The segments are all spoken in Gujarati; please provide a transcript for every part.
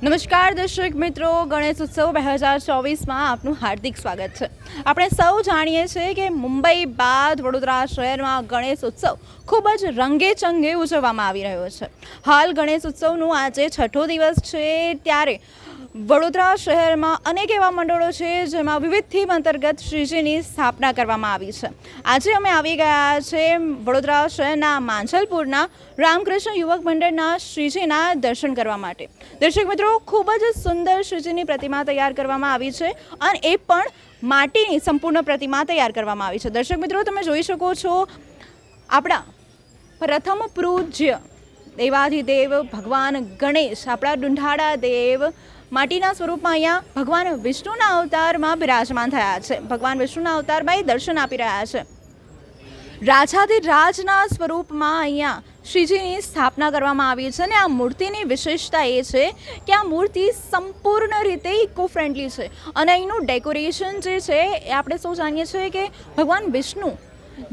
નમસ્કાર દર્શક મિત્રો, ગણેશ ઉત્સવ 2024માં આપનું હાર્દિક સ્વાગત છે। આપણે સૌ જાણીએ છીએ કે મુંબઈ બાદ વડોદરા શહેરમાં ગણેશ ઉત્સવ ખૂબ જ રંગેચંગે ઉજવવામાં આવી રહ્યો છે। હાલ ગણેશ ઉત્સવનું આજે છઠ્ઠો દિવસ છે, ત્યારે વડોદરા શહેરમાં અનેક એવા મંડળો છે જેમાં વિવિધ થીમ અંતર્ગત શ્રીજીની સ્થાપના કરવામાં આવી છે। આજે અમે આવી ગયા છે વડોદરા શહેરના માંજલપુરના રામકૃષ્ણ યુવક મંડળના શ્રીજીના દર્શન કરવા માટે। દર્શક મિત્રો, ખૂબ જ સુંદર શ્રીજીની પ્રતિમા તૈયાર કરવામાં આવી છે અને એ પણ માટીની સંપૂર્ણ પ્રતિમા તૈયાર કરવામાં આવી છે। દર્શક મિત્રો, તમે જોઈ શકો છો આપણા પ્રથમ પૂજ્ય દેવાધિદેવ ભગવાન ગણેશ, આપણા દુંઢાડા દેવ માટીના સ્વરૂપમાં અહીંયા ભગવાન વિષ્ણુના અવતારમાં બિરાજમાન થયા છે। ભગવાન વિષ્ણુના અવતારમાં એ દર્શન આપી રહ્યા છે। રાજાધિરાજના સ્વરૂપમાં અહીંયા શ્રીજીની સ્થાપના કરવામાં આવી છે અને આ મૂર્તિની વિશેષતા એ છે કે આ મૂર્તિ સંપૂર્ણ રીતે ઇકો ફ્રેન્ડલી છે અને અહીંનું ડેકોરેશન જે છે એ આપણે સૌ જાણીએ છીએ કે ભગવાન વિષ્ણુ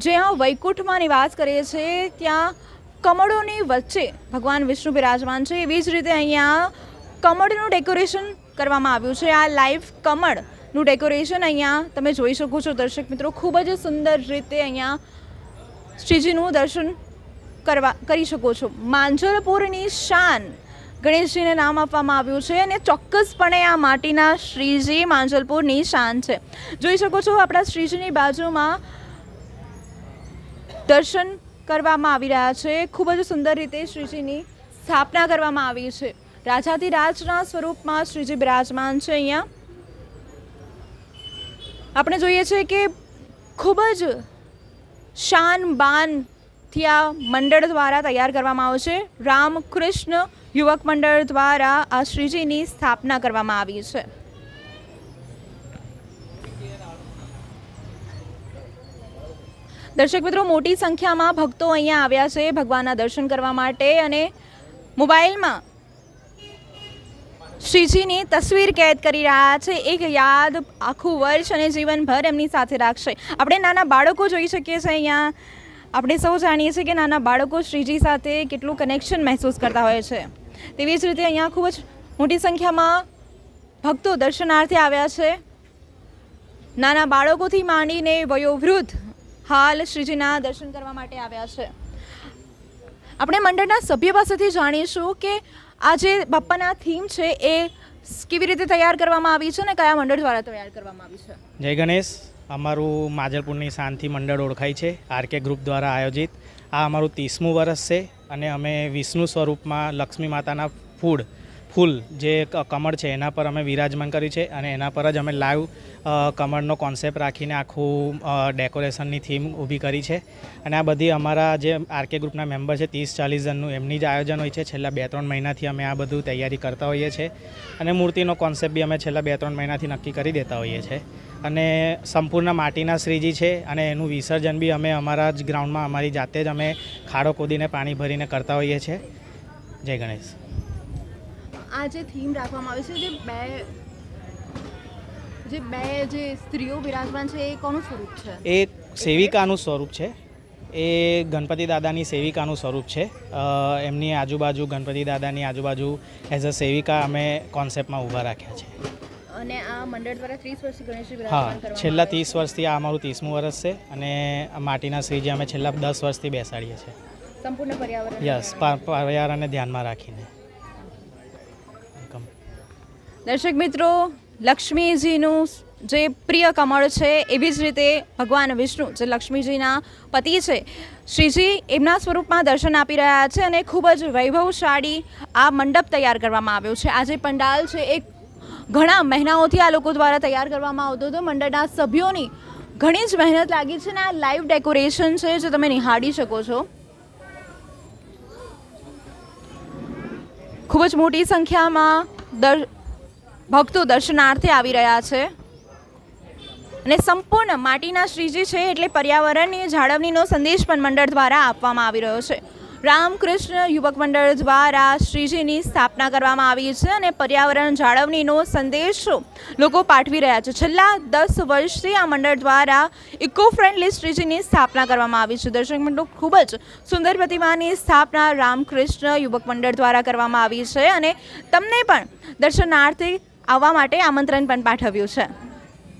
જ્યાં વૈકુંઠમાં નિવાસ કરે છે ત્યાં કમળોની વચ્ચે ભગવાન વિષ્ણુ બિરાજમાન છે। એવી જ રીતે અહીંયા કમળનું ડેકોરેશન કરવામાં આવ્યું છે। આ લાઈવ કમળનું ડેકોરેશન અહીંયા તમે જોઈ શકો છો દર્શક મિત્રો, ખૂબ જ સુંદર રીતે અહીંયા શ્રીજીનું દર્શન કરી શકો છો। માંજલપુરની શાન ગણેશજીને નામ આપવામાં આવ્યું છે અને ચોક્કસપણે આ માટીના શ્રીજી માંજલપુરની શાન છે। જોઈ શકો છો આપણા શ્રીજીની બાજુમાં દર્શન કરવામાં આવી રહ્યા છે। ખૂબ જ સુંદર રીતે શ્રીજીની સ્થાપના કરવામાં આવી છે। રાજાધિરાજના સ્વરૂપમાં શ્રીજી બિરાજમાન છે। અહીંયા આપણે જોઈએ છીએ કે ખૂબ જ શાન બાનથી આ મંડળ દ્વારા તૈયાર કરવામાં આવે છે। રામકૃષ્ણ યુવક મંડળ દ્વારા આ શ્રીજીની સ્થાપના કરવામાં આવી છે। દર્શક મિત્રો, મોટી સંખ્યામાં ભક્તો અહીંયા આવ્યા છે ભગવાનના દર્શન કરવા માટે અને મોબાઈલમાં શ્રીજીની તસવીર કેદ કરી રહ્યા છે। એક યાદ આખું વર્ષ અને જીવનભર એમની સાથે રાખશે। આપણે નાના બાળકો જોઈ શકીએ છીએ અહીંયા। આપણે સૌ જાણીએ છીએ કે નાના બાળકો શ્રીજી સાથે કેટલું કનેક્શન મહેસૂસ કરતા હોય છે। તેવી જ રીતે અહીંયા ખૂબ જ મોટી સંખ્યામાં ભક્તો દર્શનાર્થે આવ્યા છે। નાના બાળકોથી માંડીને વયોવૃદ્ધ હાલ શ્રીજીના દર્શન કરવા માટે આવ્યા છે। આપણે મંડળના સભ્ય પાસેથી જાણીશું કે આ જે બાપ્પાના થીમ છે એ કેવી રીતે તૈયાર કરવામાં આવી છે અને કયા મંડળ દ્વારા તૈયાર કરવામાં આવી છે। જય ગણેશ। અમારું માંજલપુરની શાનથી મંડળ ઓળખાય છે, આરકે ગ્રુપ દ્વારા આયોજિત। આ અમારું 30મું વર્ષ છે અને અમે વિષ્ણુ સ્વરૂપમાં લક્ષ્મી માતાના ફૂલ જે કમળ છે એના પર અમે વિરાજમાન કર્યું છે અને એના પર જ અમે લાઈવ કમળનો કોન્સેપ્ટ રાખીને આખું ડેકોરેશનની થીમ ઊભી કરી છે। અને આ બધી અમારા જે આરકે ગ્રુપના મેમ્બર છે 30-40 જણનું એમની જ આયોજન હોય છે। છેલ્લા 2-3 મહિનાથી અમે આ બધું તૈયારી કરતા હોઈએ છીએ અને મૂર્તિનો કોન્સેપ્ટ બી અમે છેલ્લા 2-3 મહિનાથી નક્કી કરી દેતા હોઈએ છીએ। અને સંપૂર્ણ માટીના શ્રીજી છે અને એનું વિસર્જન બી અમે અમારા જ ગ્રાઉન્ડમાં અમારી જાતે જ અમે ખાડો ખોદીને પાણી ભરીને કરતા હોઈએ છીએ। જય ગણેશ। આ જે થીમ રાખવામાં આવી છે, જે સ્ત્રીઓ બિરાજમાન છે એ કોનું સ્વરૂપ છે? એ સેવિકાનું સ્વરૂપ છે। એ ગણપતિ દાદાની સેવિકાનું સ્વરૂપ છે। એમની આજુબાજુ ગણપતિ દાદાની આજુબાજુ એઝ અ સેવિકા અમે કોન્સેપ્ટમાં ઊભા રાખ્યા છે। અને આ મંડળ દ્વારા 30 વર્ષથી ગણેશજી હા, બિરાજમાન કરવામાં છેલ્લા 30 વર્ષથી આ અમારું 30મું વર્ષ છે અને માટીના શ્રીજી અમે છેલ્લા 10 વર્ષથી બેસાડીએ છીએ। સંપૂર્ણ પર્યાવરણ પર્યાવરણને ધ્યાનમાં રાખીને। દર્શક મિત્રો, લક્ષ્મીજીનું જે પ્રિય કમળ છે એવી જ રીતે ભગવાન વિષ્ણુ જે લક્ષ્મીજીના પતિ છે શ્રીજી એમના સ્વરૂપમાં દર્શન આપી રહ્યા છે અને ખૂબ જ વૈભવશાળી આ મંડપ તૈયાર કરવામાં આવ્યો છે। આ જે પંડાલ છે એ ઘણા મહિનાઓથી આ લોકો દ્વારા તૈયાર કરવામાં આવતો હતો। મંડળના સભ્યોની ઘણી જ મહેનત લાગી છે અને આ લાઈવ ડેકોરેશન છે જે તમે નિહાળી શકો છો। ખૂબ જ મોટી સંખ્યામાં ભક્તો દર્શનાર્થે આવી રહ્યા છે અને સંપૂર્ણ માટીના શ્રીજી છે એટલે પર્યાવરણની જાળવણીનો સંદેશ પણ મંડળ દ્વારા આપવામાં આવી રહ્યો છે। રામકૃષ્ણ યુવક મંડળ દ્વારા શ્રીજીની સ્થાપના કરવામાં આવી છે અને પર્યાવરણ જાળવણીનો સંદેશો લોકો પાઠવી રહ્યા છે. છેલ્લા 10 વર્ષથી આ મંડળ દ્વારા ઇકો ફ્રેન્ડલી શ્રીજીની સ્થાપના કરવામાં આવી છે. દર્શક મિત્રો, ખૂબ જ સુંદર પ્રતિમાની સ્થાપના રામકૃષ્ણ યુવક મંડળ દ્વારા કરવામાં આવી છે અને તમને પણ દર્શનાર્થે આવવા માટે આમંત્રણ પણ પાઠવ્યું છે.